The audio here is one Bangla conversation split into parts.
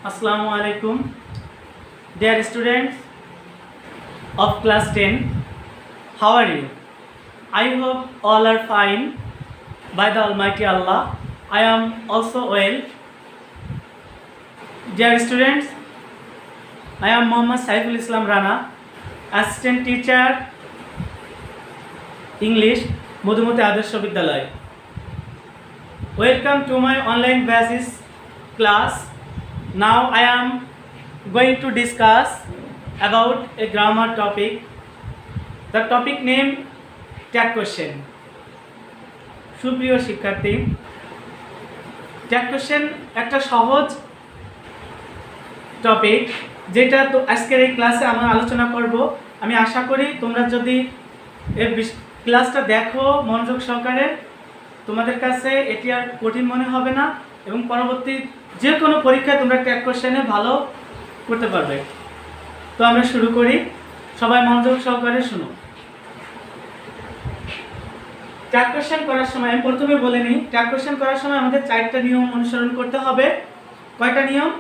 Assalamu alaikum, dear students of class 10. How are you? I hope all are fine by the Almighty Allah. I am also well. Dear students, I am Muhammad Saiful Islam Rana, Assistant Teacher English, Madhumati Adarsha Vidyalaya. Welcome to my online basis class. Now I am going to discuss about a grammar topic. The topic name tag question. সুপ্রিয় শিক্ষার্থী, ট্যাগ কোশ্চেন একটা সহজ টপিক যেটা তো আজকের এই ক্লাসে আমরা আলোচনা করব। আমি আশা করি তোমরা যদি এই ক্লাসটা দেখো মনোযোগ সহকারে, তোমাদের কাছে এটি আর কঠিন মনে হবে না এবং পরবর্তী যে কোনো পরীক্ষায় তোমরা ট্যাগ কোশ্চেনে ভালো করতে পারবে। তো আমরা শুরু করি, সবাই মনোযোগ সহকারে শুনো। ট্যাগ কোশ্চেন করার সময় আমি প্রথমে বলে নিই, ট্যাগ কোশ্চেন করার সময় আমাদের 4টা নিয়ম অনুসরণ করতে হবে। কয়টা নিয়ম?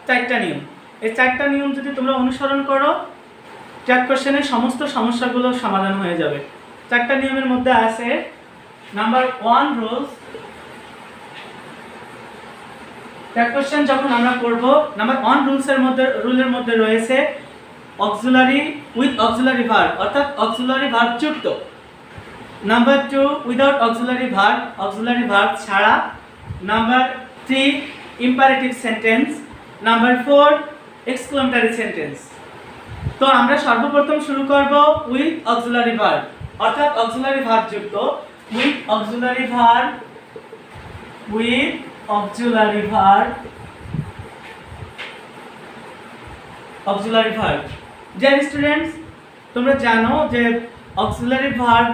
4টা নিয়ম। এই 4টা নিয়ম যদি তোমরা অনুসরণ করো, ট্যাগ কোশ্চেনের সমস্ত সমস্যাগুলো সমাধান হয়ে যাবে। 4টা নিয়মের মধ্যে আছে নাম্বার 1 রুলস। ট্যাগ কোশ্চেন যখন আমরা করব, নাম্বার 1 রুলের মধ্যে রয়েছে অক্সিলারি উইথ অক্সিলারি ভার্ব, অর্থাৎ অক্সিলারি ভার্ব যুক্ত। নাম্বার 2 উইদাউট অক্সিলারি ভার্ব ছাড়া। Number 3 imperative sentence. Number 4 exclamatory sentence. তো আমরা সর্বপ্রথম শুরু করব উইথ অক্সিলারি ভার্ব, অর্থাৎ অক্সিলারি ভার্ব যুক্ত। With auxiliary verb, auxiliary verb. Dear students, তোমরা জানো যে অক্সিলারি ভার্ব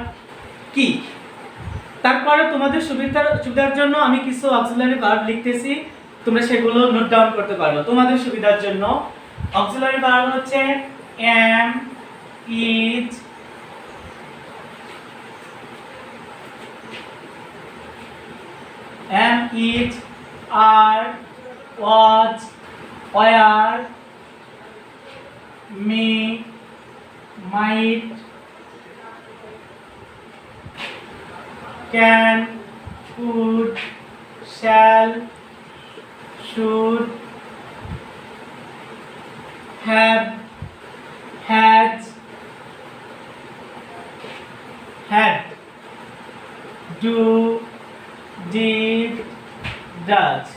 কি। তারপরে তোমাদের সুবিধার জন্য আমি কিছু অক্সিলারি ভার্ব লিখতেছি, তোমরা সেগুলো নোট ডাউন করতে পারো তোমাদের সুবিধার জন্য। অক্সিলারি ভার্ব হচ্ছে am, is, are, was, were, may, might, can, could, shall, should, have, has, had, do, did, does।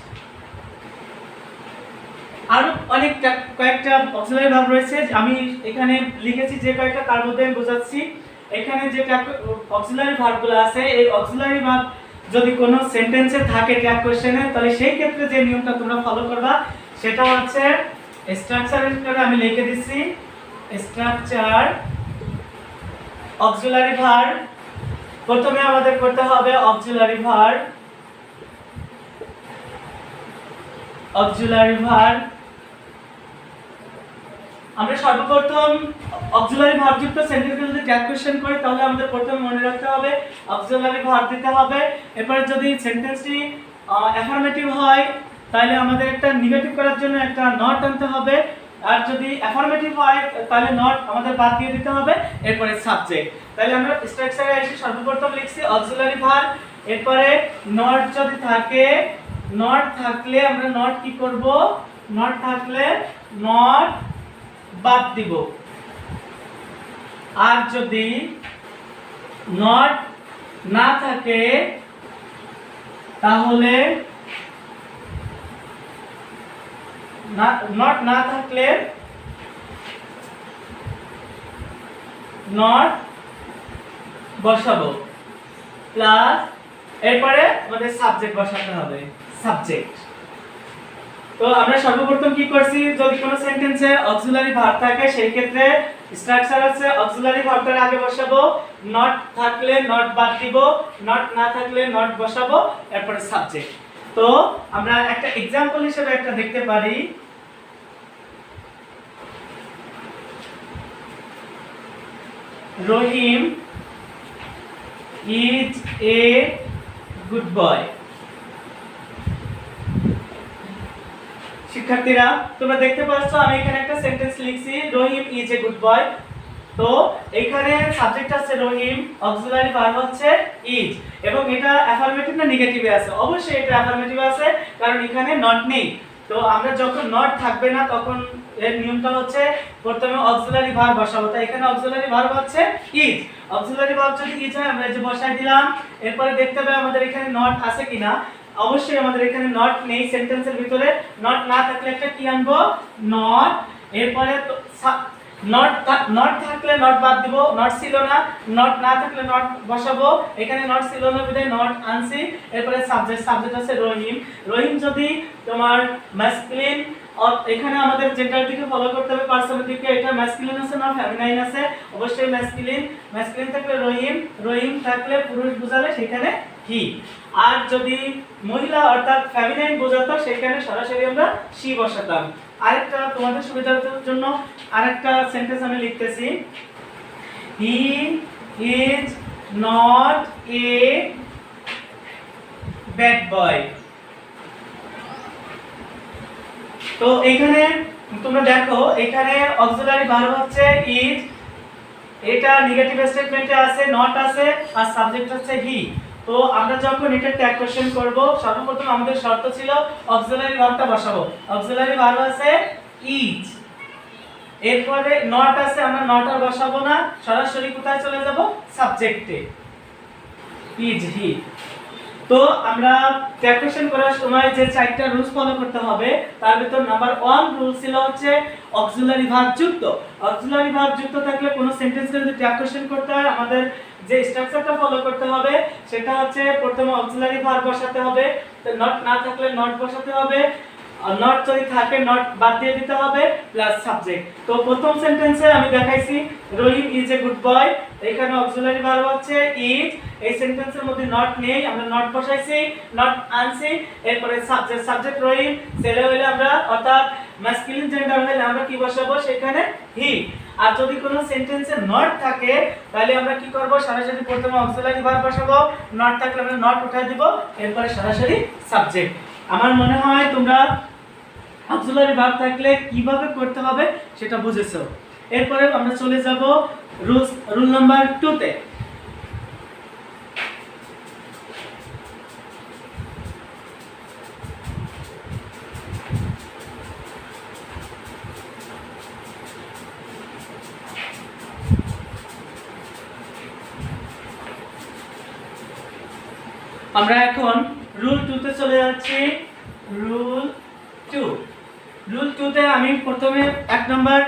আরো অনেক কয়েকটা অক্সিলারি ভার্ব রয়েছে, আমি এখানে লিখেছি যে কয়েকটা, তার মধ্যে আমি বোঝাচ্ছি। এখানে যে অক্সিলারি ভার্বগুলো আছে, এই অক্সিলারি ভার্ব যদি কোনো সেন্টেন্সে থাকে ট্যাগ কোশ্চেনে, তাহলে সেই ক্ষেত্রে যে নিয়মটা তোমরা ফলো করবা সেটা হচ্ছে স্ট্রাকচারে আমি লিখে দিচ্ছি। স্ট্রাকচার অক্সিলারি ভার্ব, প্রথমে আমাদের করতে হবে অক্সিলারি ভার্ব। আমরা সর্বপ্রথম অক্সিলারি ভার্ব যুক্ত সেন্টেন্সে যদি ট্যাগ কোশ্চেন করি, তাহলে আমাদের প্রথমে মনে রাখতে হবে অক্সিলারি ভার্ব দিতে হবে। এরপরে যদি সেন্টেন্সটি অ্যাফার্মেটিভ হয়, তাহলে আমাদের একটা নেগেটিভ করার জন্য একটা নট আনতে হবে। আর যদি অ্যাফার্মেটিভ হয়, তাহলে নট আমাদের বাদ দিয়ে দিতে হবে। এরপরে সাবজেক্ট। তাহলে আমরা স্ট্রাকচারে এসে সর্বপ্রথম লিখছি অক্সিলারি ভার্ব। এরপরে নট যদি থাকে, নট থাকলে আমরা নট কি করব? নট থাকলে নট বাদ দিব। আর যদি নট না থাকে, তাহলে নট না থাকলে নট বসাবো প্লাস এরপরে আমাদের সাবজেক্ট বসাতে হবে, সাবজেক্ট। তো আমরা সর্বপ্রথম কি করছি, যদি কোনো সেন্টেন্সে অক্সিলারি ভার্ব থাকে সেই ক্ষেত্রে স্ট্রাকচার আছে অক্সিলারি ভার্বটার আগে বসাবো, নট থাকলে নট বাদ দিব, নট না থাকলে নট বসাবো, এরপরে সাবজেক্ট। তো আমরা একটা एग्जांपल হিসেবে একটা দেখতে পারি। রহিম is a good boy. শিক্ষার্থীরা তোমরা দেখতে পাচ্ছ আমি এখানে একটা সেন্টেন্স লিখছি, রহিম ইজ এ গুড বয়। তো এইখানে সাবজেক্ট আছে রহিম, অক্সিলারি ভার্ব হচ্ছে ইজ, এবং এটা অ্যাফার্মেটিভ না নেগেটিভে আছে? অবশ্যই এটা অ্যাফার্মেটিভ আছে, কারণ এখানে নট নেই। তো আমরা যখন নট থাকবে না তখন এর নিয়মটা হচ্ছে প্রথমে অক্সিলারি ভার্ব বসাবো। তাই এখানে অক্সিলারি ভার্ব হচ্ছে ইজ। অক্সিলারি ভার্ব যদি ইজ হয় আমরা এই যে বসাই দিলাম। এরপরে দেখতে হবে আমাদের এখানে নট আছে কিনা। অবশ্যই আমাদের এখানে নট নেই সেন্টেন্সের ভিতরে। নট না থাকলে একটা কি আনবো? নট। এরপরে নট থাকলে নট বাদ দিব, নট ছিল না। নট না থাকলে নট বসাবো, এখানে নট ছিল না বিধায় নট আনছি। এরপরে সাবজেক্ট আছে রহিম। রহিম যদি তোমার ম্যাসকুলিন, এখানে আমাদের জেন্ডার দিকে ফলো করতে হবে, পার্সনের দিকে। এটা ম্যাসকুলিন আছে না ফেমিনাইন আছে? অবশ্যই ম্যাসকুলিন। ম্যাসকুলিন থাকলে রহিম, রহিম থাকলে পুরুষ বোঝালে সেখানে হি। আর যদি মহিলা অর্থাৎ ফেমিনাইন বোঝাতো সেখানে সরাসরি আমরা শি বসাতাম। আরেকটা তোমাদের সুবিধার জন্য আরেকটা সেন্টেন্স আমি লিখতেছি, he is not a bad boy. তো এখানে তোমরা দেখো এখানে অক্সিলারি ভার্ব হচ্ছে ইজ, এটা নেগেটিভ স্টেটমেন্টে আছে, নট আছে, আর সাবজেক্ট হচ্ছে হি। তো আমরা যখন এটা ট্যাগ কোশ্চেন করব সর্বপ্রথম আমাদের শর্ত ছিল অক্সিলারি ভার্বটা বসাবো। অক্সিলারি ভার্ব আছে ইজ, এরপরে নট আছে, আমরা নট আর বসাবো না, সরাসরি কোথায় চলে যাব? সাবজেক্টে, ইজ হি। তো আমরা ট্যাগ কোশ্চেন করার সময় যে চারটা রুলস ফলো করতে হবে তার ভিতর নাম্বার 1 রুল ছিল হচ্ছে অক্সিলারি ভার্ব যুক্ত। অক্সিলারি ভার্ব যুক্ত থাকলে কোনো সেন্টেন্সকে যদি ট্যাগ কোশ্চেন করতে হয় আমাদের যে স্ট্রাকচারটা ফলো করতে হবে সেটা হচ্ছে প্রথমে অক্সিলারি ভার্ব বসাতে হবে, নট না থাকলে নট বসাতে হবে, আর নট যদি থাকে নট বাদ দিয়ে দিতে হবে, প্লাস সাবজেক্ট। তো প্রথম সেন্টেন্সে আমি দেখাইছি রহিম ইজ এ গুড বয়, এখানে অক্সিলারি ভার্ব হচ্ছে ইজ। এই সেন্টেন্সের মধ্যে নট নেই, আমরা নট বসাইছি, নট আনছি। এরপরে সাবজেক্ট রহিম, ছেলে হইলে আমরা অর্থাৎ ম্যাসকুলিন জেন্ডার হইলে আমরা কি বসাবো? সেখানে হি। আর যদি কোনো সেন্টেন্সে নট থাকে তাহলে আমরা কি করব? সরাসরি প্রথমে অক্সিলারি ভার্ব বসাবো, নট থাকলে আমরা নট উঠাই দিব, এরপরে সরাসরি সাবজেক্ট। আমার মনে হয় তোমরা অক্সিলারি ভার্ব থাকলে কিভাবে করতে হবে সেটা বুঝেছো। এরপরে আমরা চলে যাব রুল নাম্বার 2 তে। আমরা এখন রুল 2 তে চলে যাচ্ছি। রুল 2 তে আমি প্রথমে 1 নাম্বার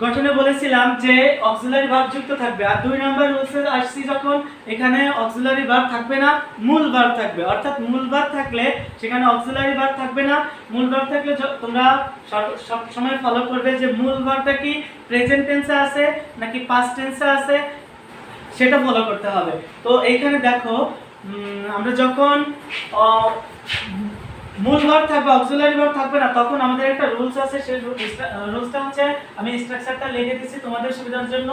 গঠনে বলেছিলাম যে অক্সিলারি ভার্ব যুক্ত থাকবে, আর 2 নাম্বার রুলসে আসছি যখন এখানে অক্সিলারি ভার্ব থাকবে না, মূল ভার্ব থাকবে। অর্থাৎ মূল ভার্ব থাকলে সেখানে অক্সিলারি ভার্ব থাকবে না। মূল ভার্ব থাকলে তোমরা সব সময় ফলো করবে যে মূল ভার্বটা কি প্রেজেন্ট টেন্সে আছে নাকি পাস্ট টেন্সে আছে সেটা ফলো করতে হবে। তো এইখানে দেখো আমরা যখন মূল ভার্ব থাকবে অক্সিলারি ভার্ব থাকবে না তখন আমাদের একটা রুলস আছে, সেই রুলসটা হচ্ছে আমি স্ট্রাকচারটা লিখে দিচ্ছি তোমাদের সুবিধার জন্য।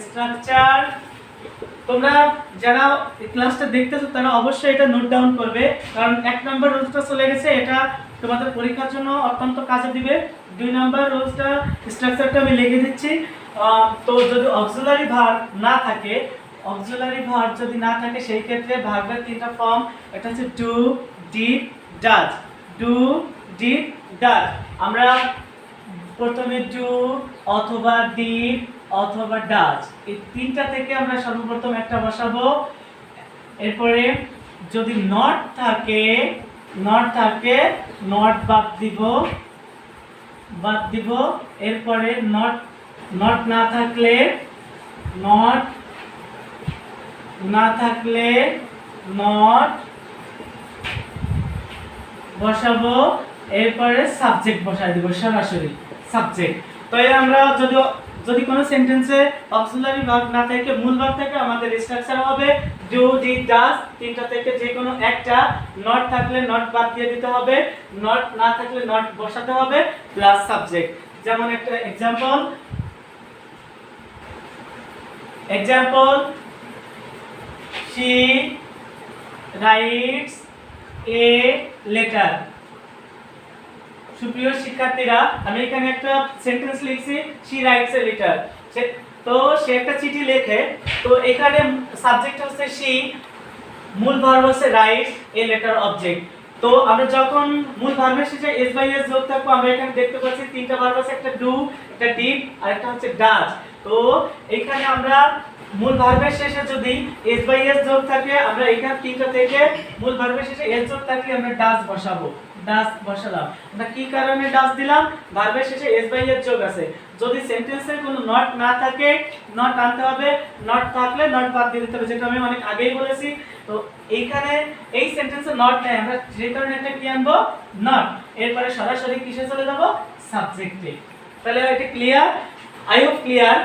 স্ট্রাকচার তোমরা যারা ক্লাসটা দেখতেছো তারা অবশ্যই এটা নোট ডাউন করবে, কারণ 1 নাম্বার রুলসটা চলে গেছে, এটা তোমাদের পরীক্ষার জন্য অত্যন্ত কাজে দিবে। 2 নাম্বার রুলসটা স্ট্রাকচারটা আমি লিখে দিচ্ছি। তো যদি অক্সিলারি ভার্ব না থাকে, অক্সিলারি ভার্ব যদি না থাকে সেই ক্ষেত্রে ভার্বের 3টা ফর্ম, এটা হচ্ছে do, did, does. Do, did, does. আমরা প্রথমে ডু অথবা ডিড অথবা ডাজ এই 3টা থেকে আমরা সর্বপ্রথম একটা বসাবো। এরপরে যদি নট থাকে নট বাদ দিব। এরপরে নট না থাকলে নট বসাবো, এরপরে সাবজেক্ট বসাই দিব, সরাসরি সাবজেক্ট। তো আমরা যদি কোনো সেন্টেন্সে অক্সিলারি ভার্ব না থাকে মূল ভার্ব থাকে আমাদের স্ট্রাকচার হবে ডু, ডিড, ডাজ। 3টা থেকে যে কোনো একটা, নট থাকলে নট বাদ দিয়ে দিতে হবে, নট না থাকলে নট বসাতে হবে, প্লাস সাবজেক্ট। যেমন একটা example she writes a letter. সুপ্রিয় শিক্ষার্থীরা, আমি এখানে একটা সেন্টেন্স লিখছি, শি রাইটস এ লেটার। তো সে একটা চিঠি লেখে। তো এখানে সাবজেক্ট হচ্ছে শি, মূল ভার্ব হচ্ছে রাইট, এ লেটার অবজেক্ট। তো আমরা যখন মূল ভার্বের শেষে এস বাই এস যোগ থাকবো, আমরা এখানে দেখতে পাচ্ছি তিনটা ভার্ব আছে, একটা ডু, একটা ডিড আর একটা হচ্ছে ডাজ। তো এখানে আমরা মূল ভার্বের শেষে যদি এস বাই এস যোগ থাকে, আমরা এখানে তিনটা থেকে মূল ভার্বের শেষে এস যোগ থাকলে আমরা ডাজ বসাবো। ডাজ বসালাম। আমরা কি কারণে ডাজ দিলাম? ভার্বের শেষে এস বাই এস যোগ আছে। যদি সেন্টেন্সে কোনো নট না থাকে, নট আনতে হবে, নট থাকলে নট বাদ দিয়ে দিতে হবে, যেটা আমি অনেক আগেই বলেছি। তো এইখানে এই সেন্টেন্সে নট নেই, আমরা যে কারণে এটা কি আনবো? নট। এরপরে সরাসরি কিসে চলে যাব? সাবজেক্টে। তাহলে এটা ক্লিয়ার? I hope clear.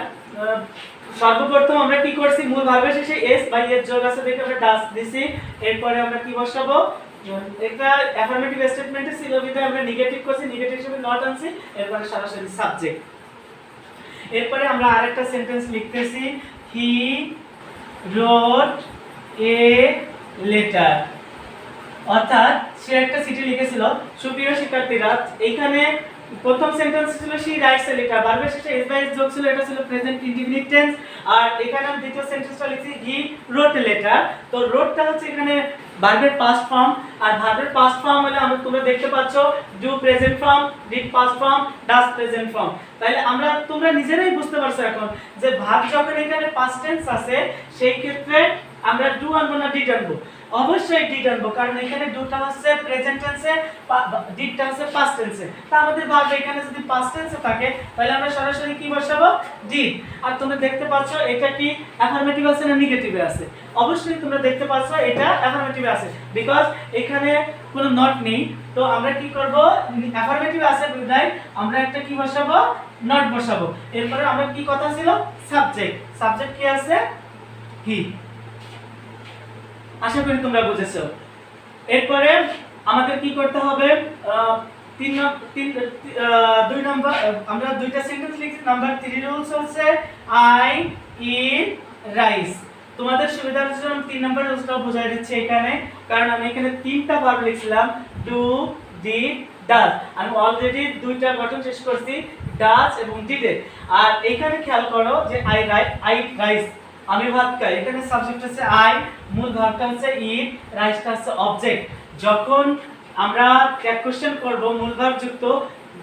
সর্বপ্রথম আমরা কি করছি? মূল ভার্বের শেষে এস বাই এস যোগ আছে দেখে আমরা ডাজ দিছি। এরপরে আমরা কি বসাবো? একটা অ্যাফার্মেটিভ স্টেটমেন্টে ছিল বিধায় আমরা নেগেটিভ করছি, নেগেটিভ হিসেবে নট আনছি, এরপরে সরাসরি সাবজেক্ট। এরপরে আমরা আরেকটা সেন্টেন্স লিখতেছি, হি রোট এ লেটার। অর্থাৎ সে একটা চিঠি লিখেছিল। সুপ্রিয় শিক্ষার্থীরা, এইখানে প্রথম সেন্টেন্স ছিল শি রাইটস এ লেটার, ভার্বের শেষে এস বাই এস যোগ ছিল, এটা ছিল প্রেজেন্ট ইনডিফিনিট টেন্স। আর এখানে আমি দ্বিতীয় সেন্টেন্সটা লিখছি, হি রোট এ লেটার। তো রোটটা হচ্ছে এখানে ভার্বের পাস্ট ফর্ম, আর ভার্বের পাস্ট ফর্ম হলে আমরা তোমরা দেখতে পাচ্ছো do present form, did past form, does present form. তাহলে আমরা তোমরা নিজেরাই বুঝতে পারছো এখন যে ভার্ব যখন এখানে পাস্ট টেন্স আছে, সেই ক্ষেত্রে আমরা ডু আনবো না ডিড আনবো? অবশ্যই ডিড আনবো, কারণ এখানে ডুটা হচ্ছে প্রেজেন্ট টেন্সে, ডিডটা হচ্ছে পাস্ট টেন্সে। তা আমাদের ভার্ব এখানে যদি পাস্ট টেন্সে থাকে, তাহলে আমরা সরাসরি কি বসাবো? ডিড। আর তোমরা দেখতে পাচ্ছ এটা কি অ্যাফার্মেটিভ আছে না নেগেটিভে আছে? অবশ্যই তোমরা দেখতে পাচ্ছ এটা অ্যাফার্মেটিভে আছে, বিকজ এখানে কোনো নট নেই। তো আমরা কি করব? অ্যাফার্মেটিভ আছে বিধায় আমরা একটা কি বসাবো? নট বসাবো। এরপরে আমরা কি কথা ছিল? সাবজেক্ট। সাবজেক্ট কি আছে? হি। আশা করি তোমরা বুঝেছো। এরপরে আমাদের কি করতে হবে? 2 নাম্বার আমরা দুইটা সেন্টেন্স লিখছি। নাম্বার 3 রুলস হচ্ছে আই ইট রাইস। তোমাদের সুবিধার জন্য 3 নাম্বার রুলসটাও বোঝাই দিচ্ছি এখানে, কারণ আমি এখানে তিনটা ভার্ব লিখছিলাম, ডু, ডিড, ডাজ। আমি অলরেডি দুইটা গঠন শেষ করছি, ডাজ এবং ডিডের। আর এখানে খেয়াল করো যে আই রাইস, আমি ভাত খাই। এখানে সাবজেক্ট হচ্ছে আই, মূল ভার্বটা হচ্ছে ইট, রাইসটা হচ্ছে অবজেক্ট। যখন আমরা ট্যাগ কোশ্চেন করব, মূল ভার্ব যুক্ত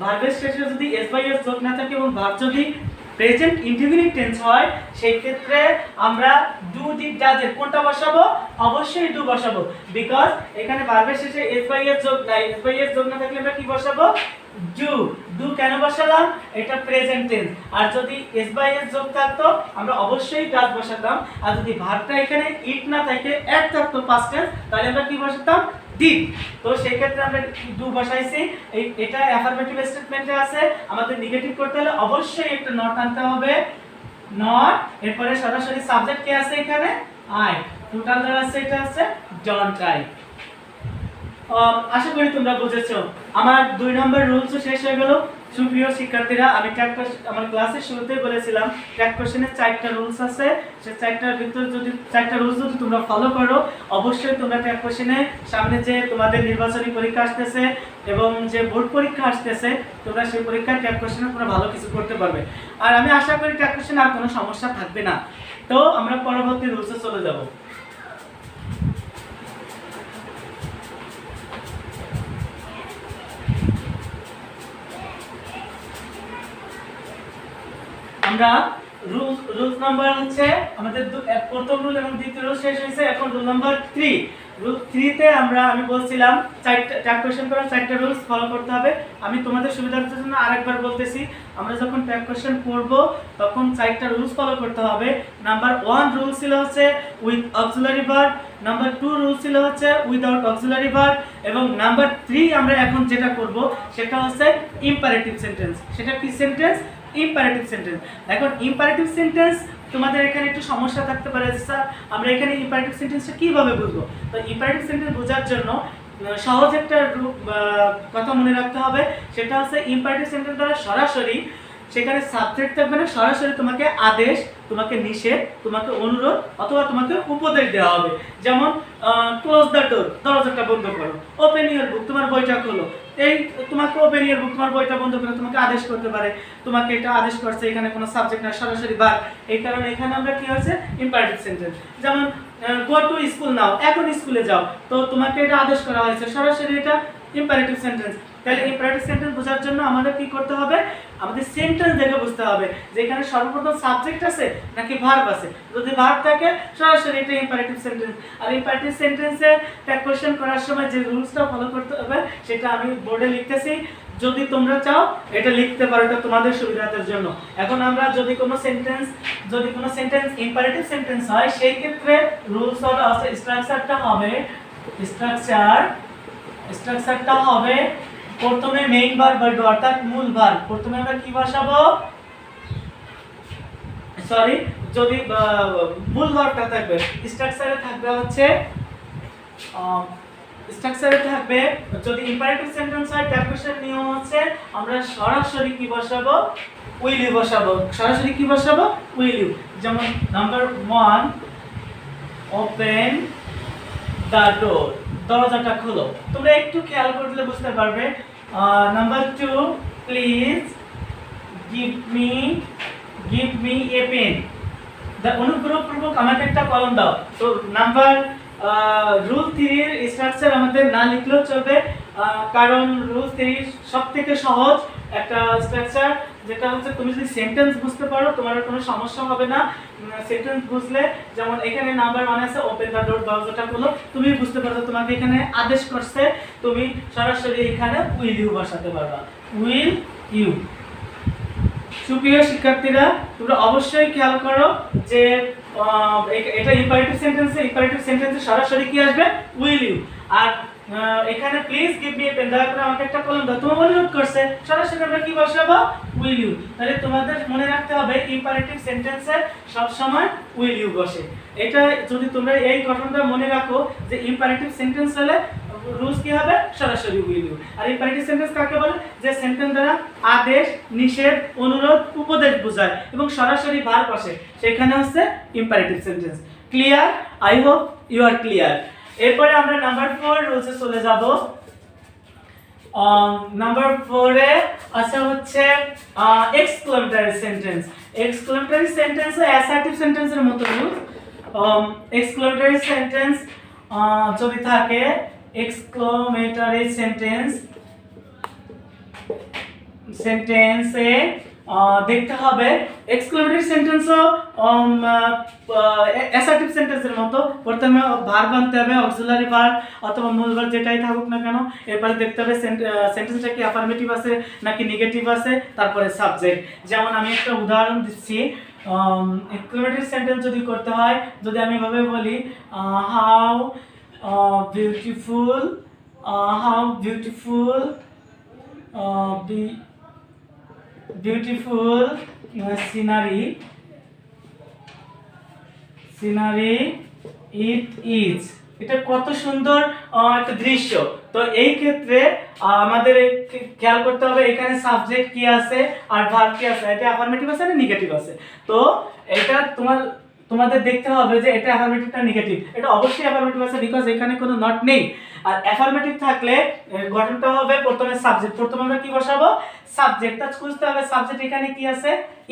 ভার্বের শেষে যদি এস বাই এস যোগ না থাকে এবং ভার্ব যদি প্রেজেন্ট ইনডিফিনিট টেন্স হয়, সেই ক্ষেত্রে আমরা ডু, ডিড, ডাজ এর কোনটা বসাবো? অবশ্যই ডু বসাবো, বিকজ এখানে ভার্বের শেষে এস বাই এস যোগ নাই। এস বাই এস যোগ না থাকলে আমরা কি বসাবো? ডু। ডু কেন বসালাম? এটা প্রেজেন্ট টেন্স। আর যদি এস বাই এস যোগ থাকতো, আমরা অবশ্যই ডাজ বসাতাম। আর যদি ভার্বটা এখানে ইট না থাকে, এক থাকতো পাস্ট টেন্স, তাহলে আমরা কি বসাতাম? ডিড। তো সেই ক্ষেত্রে আমরা ডু বসাইছি। এটা অ্যাফার্মেটিভ স্টেটমেন্টে আছে। আমাদের নেগেটিভ করতে হলে অবশ্যই একটা নট আনতে হবে, নট। এরপরে সরাসরি সাবজেক্ট কে আছে এখানে? আই। টোটাল দ্বারা আছে এটা আছে ডোন্ট আই। আশা করি তোমরা বুঝেছো। আমার 2 নম্বর রুলসও শেষ হয়ে গেল। সুপ্রিয় শিক্ষার্থীরা, আমি আমার ক্লাসের শুরুতেই বলেছিলাম ট্যাগ কোশ্চেনের 4টা রুলস আছে। সেই 4টার ভিতর যদি 4টা রুলস যদি তোমরা ফলো করো, অবশ্যই তোমরা ট্যাগ কোশ্চেনে সামনে যে তোমাদের নির্বাচনী পরীক্ষা আসতেছে এবং যে বোর্ড পরীক্ষা আসতেছে, তোমরা সেই পরীক্ষায় ট্যাগ কোশ্চেনে তোমরা ভালো কিছু করতে পারবে। আর আমি আশা করি ট্যাগ কোশ্চেনে আর কোনো সমস্যা থাকবে না। তো আমরা পরবর্তী রুলসে চলে যাব। আমরা রুলস নাম্বার হচ্ছে আমাদের প্রথম রুল এবং দ্বিতীয় রুল শেষ হয়েছে। এখন রুল নাম্বার 3। রুল 3 তে আমি বলছিলাম 4টা কোশ্চেন করার 4টা রুলস ফলো করতে হবে। আমি তোমাদের সুবিধার জন্য আরেকবার বলতেছি, আমরা যখন ট্যাগ কোশ্চেন করব তখন 4টা রুলস ফলো করতে হবে। নাম্বার 1 রুল ছিল হচ্ছে with auxiliary verb, number 2 rule ছিল হচ্ছে উইদাউট অক্সিলারি ভার্ব, এবং নাম্বার 3 আমরা এখন যেটা করব সেটা হচ্ছে ইম্পারেটিভ সেন্টেন্স। সেটা কি সেন্টেন্স? Imperative sentence. এখন ইম্পারেটিভ সেন্টেন্স তোমাদের এখানে একটু সমস্যা থাকতে পারে, স্যার আমরা এখানে ইম্পারেটিভ সেন্টেন্সটা কিভাবে বুঝবো? তো ইম্পারেটিভ সেন্টেন্স বোঝার জন্য সহজ একটা কথা মনে রাখতে হবে, সেটা হচ্ছে ইম্পারেটিভ সেন্টেন্স দ্বারা সরাসরি সেখানে সাবজেক্ট থাকবে না, সরাসরি তোমাকে আদেশ, তোমাকে নিষেধ, তোমাকে অনুরোধ অথবা তোমাকে উপদেশ দেওয়া হবে। যেমন ক্লোজ দ্য ডোর, দরজাটা বন্ধ করো, ওপেন ইউর বুক, তোমার বইটা খোলো। এই তোমাকে ওপেন ইউর বুক, তোমার বইটা বন্ধ করে তোমাকে আদেশ করতে পারে, তোমাকে এটা আদেশ করছে, এখানে কোনো সাবজেক্ট না, সরাসরি ভার্ব। এই কারণে এখানে আমরা কি হচ্ছে ইম্পারেটিভ সেন্টেন্স। যেমন গো টু স্কুল নাও, এখন স্কুলে যাও, তো তোমাকে এটা আদেশ করা হয়েছে, সরাসরি এটা ইম্পারেটিভ সেন্টেন্স। তাহলে ইম্পারেটিভ সেন্টেন্স বোঝার জন্য আমাদের কি করতে হবে, আমাদের সেন্টেন্স দেখে বুঝতে হবে যে এখানে সর্বপ্রথম সাবজেক্ট আছে নাকি ভার্ব আছে। যদি ভার্ব থাকে সরাসরি এটা ইম্পারেটিভ সেন্টেন্স। আর ইম্পারেটিভ সেন্টেন্সে কোয়েশ্চেন করার সময় যে রুলসটা ফলো করতে হবে সেটা আমি বোর্ডে লিখতেছি, যদি তোমরা চাও এটা লিখতে পারো, এটা তোমাদের সুবিধার জন্য। এখন আমরা যদি কোনো সেন্টেন্স ইম্পারেটিভ সেন্টেন্স হয় সেই ক্ষেত্রে রুলস হবে, স্ট্রাকচারটা হবে প্রথমে মেইন ভার্ব অর্থাৎ মূল ভার্ব, প্রথমে আমরা কি বসাবো, যদি মূল ভার্বটা থাকবে স্ট্রাকচারে থাকবে যদি ইম্পারেটিভ সেন্টেন্স হয় ট্যাকুয়েশন নিয়ম হচ্ছে আমরা সরাসরি কি বসাবো, উইল ইউ বসাবো, সরাসরি কি বসাবো, উইল ইউ। যেমন নাম্বার 1 ওপেন দ্য ডোর, দরজাটা খোলো, তোমরা একটু খেয়াল করলে বুঝতে পারবে। Number 2 please give me a pen, অনুগ্রহপূর্বক আমাকে একটা কলম দাও। তো নাম্বার রুল 3 এর স্ট্রাকচার আমাদের না লিখলেও চলবে, কারণ রুল 3 সবথেকে সহজ একটা স্ট্রাকচার, যেটা হচ্ছে তুমি যদি সেন্টেন্স বুঝতে পারো তোমার কোনো সমস্যা হবে না। সেন্টেন্স বুঝলে, যেমন এখানে নাম্বার 1 আছে ওপেন দ্য ডোর, দরজাটা খোলো, তুমি বুঝতে পারছো তোমাকে এখানে আদেশ করছে, তুমি সরাসরি এখানে উইল ইউ বসাতে পারবা, উইল ইউ। সুপ্রিয় শিক্ষার্থীরা, তোমরা অবশ্যই খেয়াল করো যে এটা ইম্পারেটিভ সেন্টেন্সে সরাসরি কি আসবে, উইল ইউ। আর এখানে please give me a pen, দয়া করে আমাকে একটা কলম দাও, তোমার অনুরোধ করছে, সরাসরি আমরা কি বসাবো, উইল ইউ। তাহলে তোমাদের মনে রাখতে হবে ইম্পারেটিভ সেন্টেন্সে সব সময় উইল ইউ বসে। এটা যদি তোমরা এই গঠনটা মনে রাখো যে ইম্পারেটিভ সেন্টেন্স হলে রুলস কি হবে, সরাসরি উইল ইউ। আর ইম্পারেটিভ সেন্টেন্স কাকে বলে, যে সেন্টেন্স দ্বারা আদেশ, নিষেধ, অনুরোধ, উপদেশ বোঝায় এবং সরাসরি ভার্ব আসে, সেখানে হচ্ছে imperative sentence. Clear? I hope you are clear. এরপরে আমরা নাম্বার 4 রুলসে চলে যাব। নাম্বার 4 এ আছে হচ্ছে এক্সক্লেমেটরি সেন্টেন্স অ্যাসার্টিভ সেন্টেন্সের মতো রুলস। এক্সক্লেমেটরি সেন্টেন্স যদি থাকে, এক্সক্লেমেটরি সেন্টেন্সে দেখতে হবে এক্সক্লেমেটরি সেন্টেন্সও অ্যাসার্টিভ সেন্টেন্সের মতো, প্রথমে ভার্ব আনতে হবে, অক্সিলারি ভার্ব অথবা মূল ভার্ব যেটাই থাকুক না কেন, এরপরে দেখতে হবে সেন্টেন্সটা কি অ্যাফার্মেটিভ আছে নাকি নেগেটিভ আছে, তারপরে সাবজেক্ট। যেমন আমি একটা উদাহরণ দিচ্ছি, এক্সক্লেমেটরি সেন্টেন্স যদি করতে হয়, যদি আমি এভাবে বলি how beautiful scenery it is, এটা কত সুন্দর একটা দৃশ্য। তো এই ক্ষেত্রে আমাদের খেয়াল করতে হবে এখানে সাবজেক্ট কি আছে আর ভার্ব কি আছে, এটা অ্যাফার্মেটিভ আছে না নেগেটিভ আছে। তো এটা তোমাদের দেখতে হবে যে এটা অ্যাফার্মেটিভ না নেগেটিভ। এটা অবশ্যই অ্যাফার্মেটিভ আছে, বিকজ এখানে কোনো নট নেই। আর অ্যাফার্মেটিভ থাকলে গঠনটা হবে প্রথমে সাবজেক্ট, প্রথমে আমরা কি বসাবো, সাবজেক্ট। তা খুঁজতে হবে সাবজেক্ট এখানে কি আছে,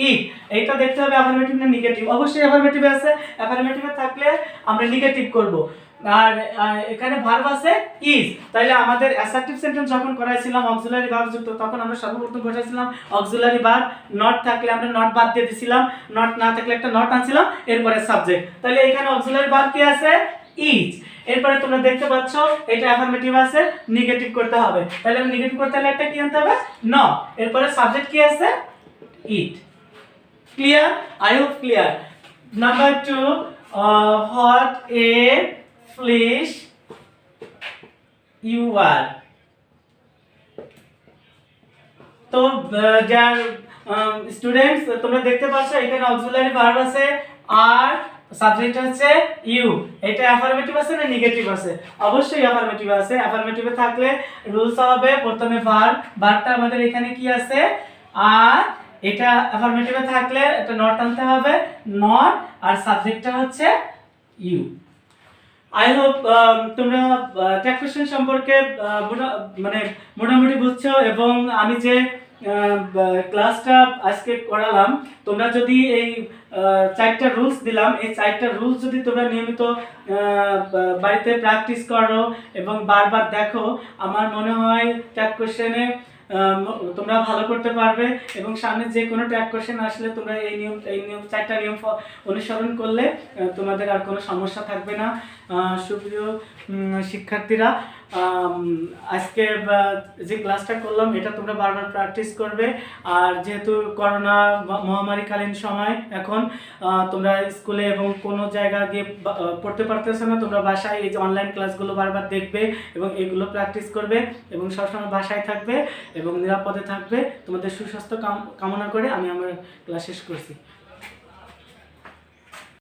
ইট। এইটা দেখতে হবে অ্যাফার্মেটিভ না নেগেটিভ, অবশ্যই অ্যাফার্মেটিভ আছে। অ্যাফার্মেটিভে থাকলে আমরা নেগেটিভ করব। আর এখানে ভার্ব আছে ইজ, তাহলে আমাদের অ্যাসার্টিভ সেন্টেন্স যখন করাইছিলাম অক্সিলারি ভার্ব যুক্ত, তখন আমরা সর্বপ্রথম বসাইছিলাম অক্সিলারি ভার্ব, নট থাকলে আমরা নট বাদ দিয়ে দিছিলাম, নট না থাকলে একটা নট আনছিলাম, এরপরে সাবজেক্ট। তাহলে এখানে অক্সিলারি ভার্ব কি আছে, ইজ। এরপরে তোমরা দেখতে পাচ্ছ এটা অ্যাফার্মেটিভ আছে, নেগেটিভ করতে হবে। তাহলে নেগেটিভ করতে হলে একটা কি আনতে হবে, নট। এরপরে সাবজেক্ট কি আছে, it. Clear? I hope clear. Number 2, what a foolish you are. তো যার স্টুডেন্টস, তোমরা দেখতে পাচ্ছ এখানে অক্সিলারি ভার্ব আছে আর সাবজেক্ট হচ্ছে ইউ। এটা অ্যাফার্মেটিভ আছে না নেগেটিভ আছে, অবশ্যই অ্যাফার্মেটিভ আছে। অ্যাফার্মেটিভে থাকলে রুলস হবে প্রথমে ভার্বটা আমাদের এখানে কি আছে, আর এটা অ্যাফার্মেটিভে থাকলে এটা নট আনতে হবে, নট, আর সাবজেক্টটা হচ্ছে ইউ। আই হোপ তোমরা ট্যাগ কোশ্চেন সম্পর্কে মানে মোটামুটি বুঝছো, এবং আমি যে ক্লাসটা আজকে করালাম, তোমরা যদি এই 4টা রুলস দিলাম, এই 4টা রুলস যদি তোমরা নিয়মিত বাড়িতে প্র্যাকটিস করো এবং বারবার দেখো, আমার মনে হয় ট্যাগ কোশ্চেনে তোমরা ভালো করতে পারবে, এবং সামনে যে কোনো ট্যাগ কোশ্চেন আসলে তোমরা এই নিয়ম 4টা নিয়ম অনুসরণ করলে তোমাদের আর কোনো সমস্যা থাকবে না। সুপ্রিয় শিক্ষার্থীরা, আজকে যে ক্লাসটা করলাম এটা তোমরা বারবার প্র্যাকটিস করবে। আর যেহেতু করোনা মহামারীকালীন সময় এখন, তোমরা স্কুলে এবং কোনো জায়গা গিয়ে পড়তে পারতেছো না, তোমরা বাসায় এই যে অনলাইন ক্লাসগুলো বারবার দেখবে এবং এগুলো প্র্যাকটিস করবে, এবং সবসময় বাসায় থাকবে এবং নিরাপদে থাকবে। তোমাদের সুস্বাস্থ্য কামনা করে আমি আমার ক্লাস শেষ করছি।